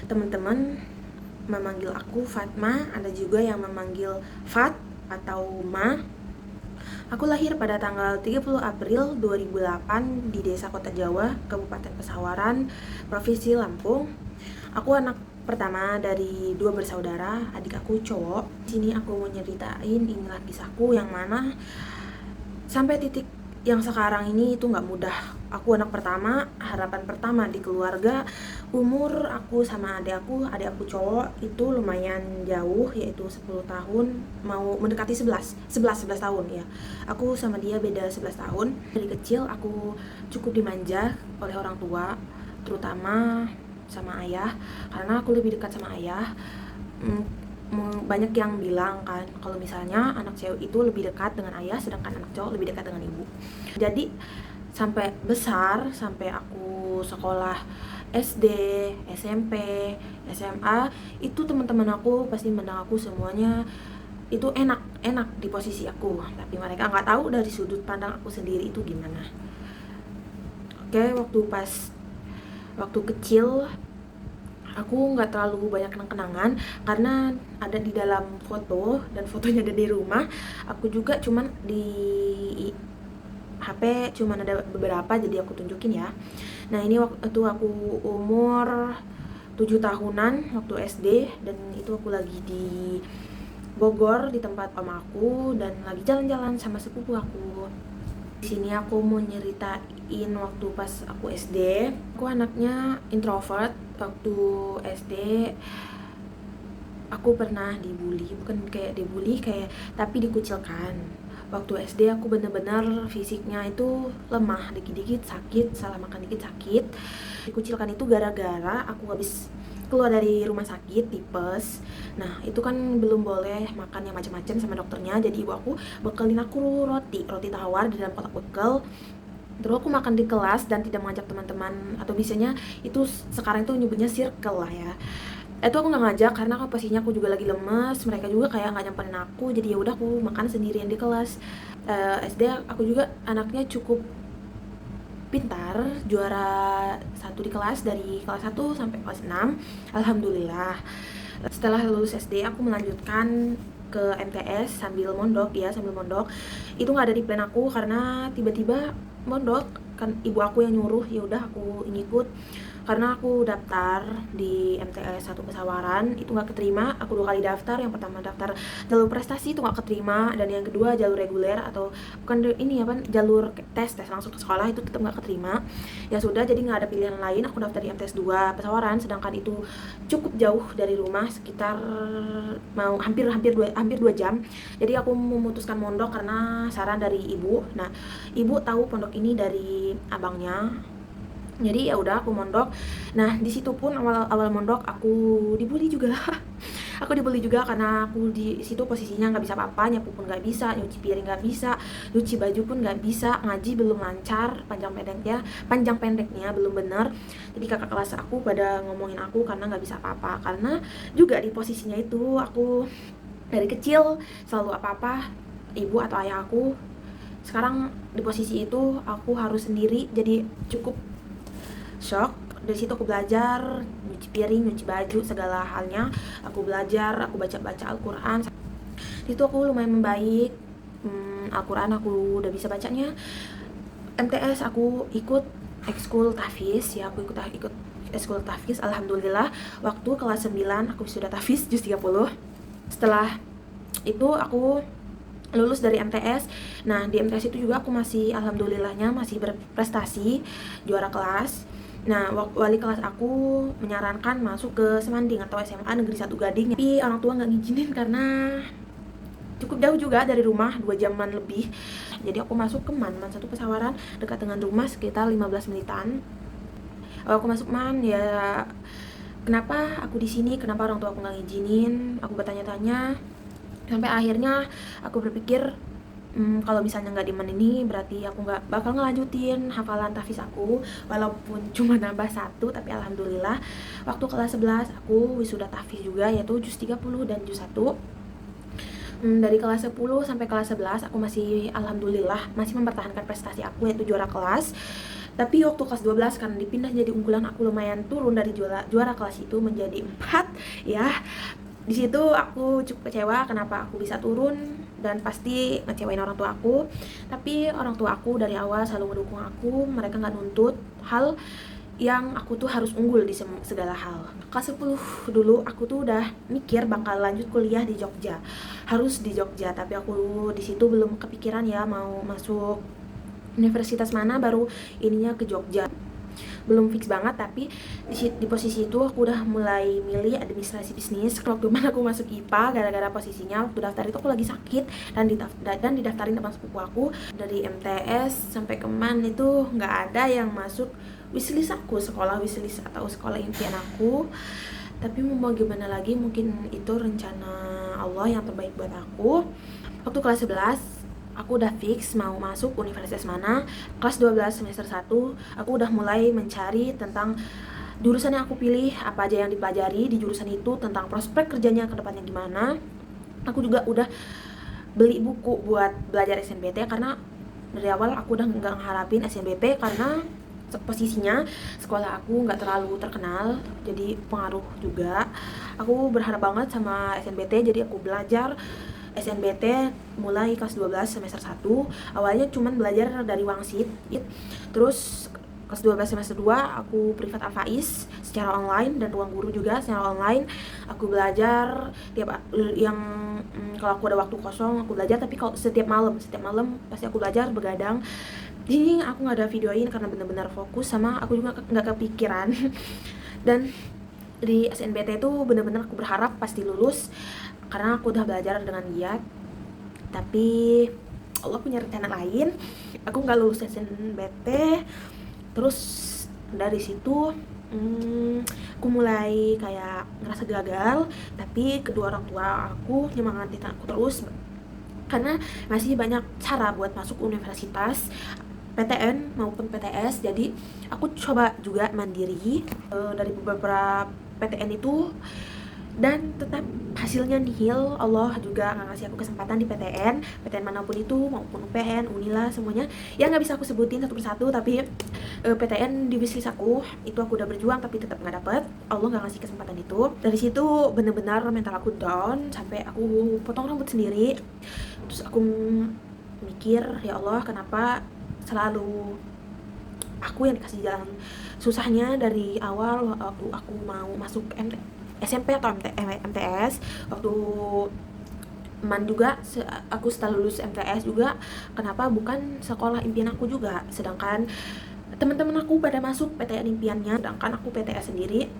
Teman-teman memanggil aku Fatma, ada juga yang memanggil Fat atau Ma. Aku lahir pada tanggal 30 April 2008 di Desa Kota Jawa, Kabupaten Pesawaran, Provinsi Lampung. Aku anak pertama dari 2 bersaudara, adik aku cowok. Di sini aku mau nyeritain inilah kisahku yang mana sampai titik yang sekarang ini itu nggak mudah. Aku anak pertama, harapan pertama di keluarga. Umur aku sama adik aku cowok itu lumayan jauh, yaitu 10 tahun, mau mendekati 11 tahun ya. Aku sama dia beda 11 tahun. Dari kecil aku cukup dimanja oleh orang tua, terutama sama ayah, karena aku lebih dekat sama ayah. Banyak yang bilang kan kalau misalnya anak cewek itu lebih dekat dengan ayah, sedangkan anak cowok lebih dekat dengan ibu. Jadi sampai besar, sampai aku sekolah SD, SMP, SMA, itu teman-teman aku pasti menang aku semuanya itu enak di posisi aku, tapi mereka nggak tahu dari sudut pandang aku sendiri itu gimana. Oke, waktu kecil aku nggak terlalu banyak kenang-kenangan karena ada di dalam foto dan fotonya ada di rumah. Aku juga cuman di HP cuman ada beberapa, jadi aku tunjukin ya. Nah, ini waktu aku umur 7 tahunan waktu SD, dan itu aku lagi di Bogor di tempat om aku dan lagi jalan-jalan sama sepupu aku. Di sini aku mau nyeritain waktu pas aku SD. Aku anaknya introvert. Waktu SD aku pernah dibully, bukan kayak dibully kayak, tapi dikucilkan. Waktu SD aku bener-bener fisiknya itu lemah, dikit-dikit sakit, salah makan dikit sakit. Dikucilkan itu gara-gara aku habis keluar dari rumah sakit tipes. Nah, itu kan belum boleh makan yang macam-macam sama dokternya, jadi ibu aku bekalin aku roti tawar di dalam kotak bekel. Terus aku makan di kelas dan tidak mengajak teman-teman, atau biasanya itu sekarang itu nyebutnya circle lah ya. Itu aku nggak ngajak karena posisinya aku juga lagi lemes, mereka juga kayak nggak nyamperin aku, jadi ya udah aku makan sendirian di kelas. SD aku juga anaknya cukup pintar, juara 1 di kelas dari kelas 1 sampai kelas 6, alhamdulillah. Setelah lulus SD aku melanjutkan ke MTS sambil mondok. Itu nggak ada di plan aku karena tiba-tiba mondok, kan ibu aku yang nyuruh, ya udah aku ngikut. Karena aku daftar di MTS 1 Pesawaran itu nggak keterima. Aku 2 kali daftar, yang pertama daftar jalur prestasi itu nggak keterima, dan yang kedua jalur reguler atau bukan ini apa, jalur tes langsung ke sekolah itu tetap nggak keterima. Ya sudah, jadi nggak ada pilihan lain, aku daftar di MTS 2 Pesawaran, sedangkan itu cukup jauh dari rumah, sekitar mau hampir 2 jam. Jadi aku memutuskan mondok karena saran dari ibu. Nah, ibu tahu pondok ini dari abangnya, jadi ya udah aku mondok. Nah, di situ pun awal mondok aku dibully juga. Aku dibully juga karena aku di situ posisinya nggak bisa apa-apa, nyapu pun nggak bisa, nyuci piring nggak bisa, nyuci baju pun nggak bisa, ngaji belum lancar, panjang pendeknya belum benar. Jadi kakak kelas aku pada ngomongin aku karena nggak bisa apa-apa, karena juga di posisinya itu aku dari kecil selalu apa-apa ibu atau ayah aku. Sekarang di posisi itu aku harus sendiri, jadi cukup shock. Dari situ aku belajar nyuci piring, nyuci baju, segala halnya aku belajar, aku baca Al-Quran. Itu aku lumayan membaik. Al-Quran aku udah bisa bacanya. MTS aku ikut ekskul tahfiz ya, aku ikut ekskul tahfiz, alhamdulillah. Waktu kelas 9 aku sudah tahfiz juz 30. Setelah itu aku lulus dari MTS. Nah, di MTS itu juga aku masih alhamdulillahnya masih berprestasi, juara kelas. Nah, wali kelas aku menyarankan masuk ke Semanding atau SMA Negeri 1 Gading, tapi orang tua nggak ngizinin karena cukup jauh juga dari rumah, 2 jaman lebih. Jadi aku masuk ke MAN 1 Pesawaran, dekat dengan rumah sekitar 15 menitan. Aku masuk MAN ya, kenapa aku di sini, kenapa orang tua aku nggak ngizinin, aku bertanya-tanya. Sampai akhirnya aku berpikir, kalau misalnya nggak di MAN ini berarti aku nggak bakal ngelanjutin hafalan tahfiz aku, walaupun cuma nambah 1, tapi alhamdulillah waktu kelas 11 aku wisuda tahfiz juga, yaitu juz 30 dan juz 1. Dari kelas 10 sampai kelas 11 aku masih alhamdulillah masih mempertahankan prestasi aku, yaitu juara kelas. Tapi waktu kelas 12 karena dipindah jadi unggulan, aku lumayan turun dari juara kelas itu menjadi 4 ya. Di situ aku cukup kecewa kenapa aku bisa turun, dan pasti ngecewain orang tua aku. Tapi orang tua aku dari awal selalu mendukung aku, mereka nggak nuntut hal yang aku tuh harus unggul di segala hal. Kelas 10 dulu aku tuh udah mikir bakal lanjut kuliah di Jogja, harus di Jogja, tapi aku di situ belum kepikiran ya mau masuk universitas mana, baru ininya ke Jogja, belum fix banget. Tapi di posisi itu aku udah mulai milih administrasi bisnis. Waktu mana aku masuk IPA gara-gara posisinya waktu daftar itu aku lagi sakit, dan didaftarin sama sepupu aku. Dari MTS sampai Keman itu nggak ada yang masuk wishlist aku, sekolah wishlist atau sekolah impian aku. Tapi mau gimana lagi, mungkin itu rencana Allah yang terbaik buat aku. Waktu kelas 11 aku udah fix mau masuk universitas mana. Kelas 12 semester 1 aku udah mulai mencari tentang jurusan yang aku pilih, apa aja yang dipelajari di jurusan itu, tentang prospek kerjanya ke depannya gimana. Aku juga udah beli buku buat belajar SNBT, karena dari awal aku udah nggak ngeharapin SNBT karena posisinya sekolah aku nggak terlalu terkenal, jadi pengaruh juga. Aku berharap banget sama SNBT, jadi aku belajar SNBT mulai kelas 12 semester 1. Awalnya cuman belajar dari Wangsit, terus kelas 12 semester 2 aku privat Al-Faiz secara online, dan ruang guru juga secara online. Aku belajar yang kalau aku ada waktu kosong aku belajar, tapi kalau setiap malam pasti aku belajar begadang. Jadi aku nggak ada videoin karena benar-benar fokus, sama aku juga nggak kepikiran. Dan di SNBT itu benar-benar aku berharap pasti lulus karena aku udah belajar dengan giat. Tapi Allah punya rencana lain, aku nggak lulus SNBT. Terus dari situ aku mulai kayak ngerasa gagal, tapi kedua orang tua aku nyemangatin aku terus karena masih banyak cara buat masuk universitas, PTN maupun PTS. Jadi aku coba juga mandiri dari beberapa PTN itu, dan tetap hasilnya nihil. Allah juga nggak ngasih aku kesempatan di PTN manapun itu, maupun UPN, Unila, semuanya yang nggak bisa aku sebutin satu persatu. Tapi PTN di wishlist aku itu aku udah berjuang tapi tetap nggak dapet. Allah nggak ngasih kesempatan itu. Dari situ bener-bener mental aku down sampai aku potong rambut sendiri. Terus aku mikir, ya Allah kenapa selalu aku yang dikasih jalan susahnya dari awal waktu aku mau masuk SMP atau MTS. Waktu juga aku setelah lulus MTS juga, kenapa bukan sekolah impian aku juga, sedangkan teman-teman aku pada masuk PTN impiannya, sedangkan aku PTS sendiri.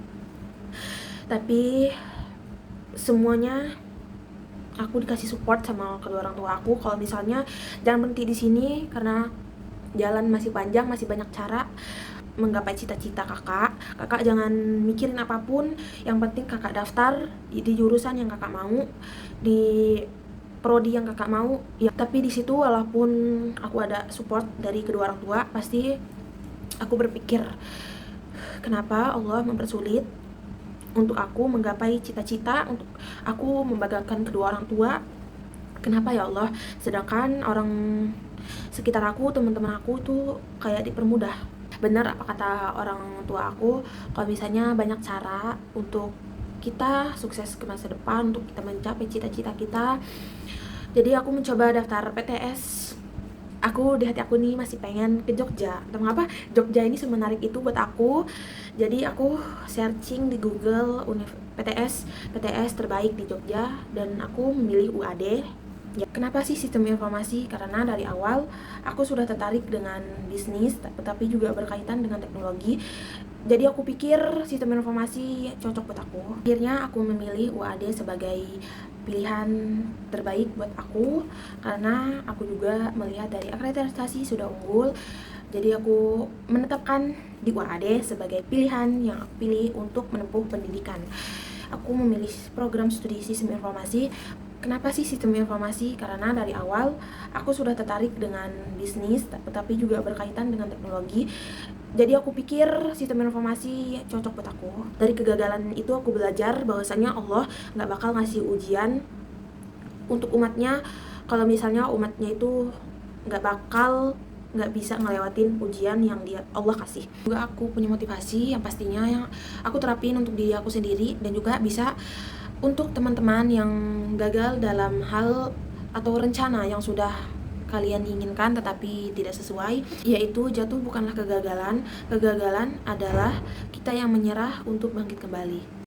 Tapi semuanya aku dikasih support sama kedua orang tua aku, kalau misalnya jangan berhenti di sini karena jalan masih panjang, masih banyak cara menggapai cita-cita kakak. Jangan mikirin apapun, yang penting kakak daftar di jurusan yang kakak mau, di prodi yang kakak mau ya. Tapi di situ walaupun aku ada support dari kedua orang tua, pasti aku berpikir kenapa Allah mempersulit untuk aku menggapai cita-cita, untuk aku membanggakan kedua orang tua. Kenapa ya Allah, sedangkan orang sekitar aku, teman-teman aku tuh kayak dipermudah. Benar apa kata orang tua aku, kalau misalnya banyak cara untuk kita sukses ke masa depan, untuk kita mencapai cita-cita kita. Jadi aku mencoba daftar PTS. Aku di hati aku nih masih pengen ke Jogja. Entah mengapa Jogja ini semenarik itu buat aku. Jadi aku searching di Google PTS terbaik di Jogja, dan aku memilih UAD. Ya, kenapa sih sistem informasi? Karena dari awal aku sudah tertarik dengan bisnis, tetapi juga berkaitan dengan teknologi. Jadi aku pikir sistem informasi cocok buat aku. Akhirnya aku memilih UAD sebagai pilihan terbaik buat aku, karena aku juga melihat dari akreditasi sudah unggul. Jadi aku menetapkan di UAD sebagai pilihan yang aku pilih untuk menempuh pendidikan. Aku memilih program studi sistem informasi. Kenapa sih sistem informasi? Karena dari awal aku sudah tertarik dengan bisnis, tetapi juga berkaitan dengan teknologi. Jadi aku pikir sistem informasi cocok buat aku. Dari kegagalan itu aku belajar bahwasanya Allah nggak bakal ngasih ujian untuk umatnya kalau misalnya umatnya itu nggak bakal nggak bisa ngelewatin ujian yang Allah kasih. Juga aku punya motivasi yang pastinya yang aku terapin untuk diri aku sendiri, dan juga bisa untuk teman-teman yang gagal dalam hal atau rencana yang sudah kalian inginkan tetapi tidak sesuai, yaitu jatuh bukanlah kegagalan. Kegagalan adalah kita yang menyerah untuk bangkit kembali.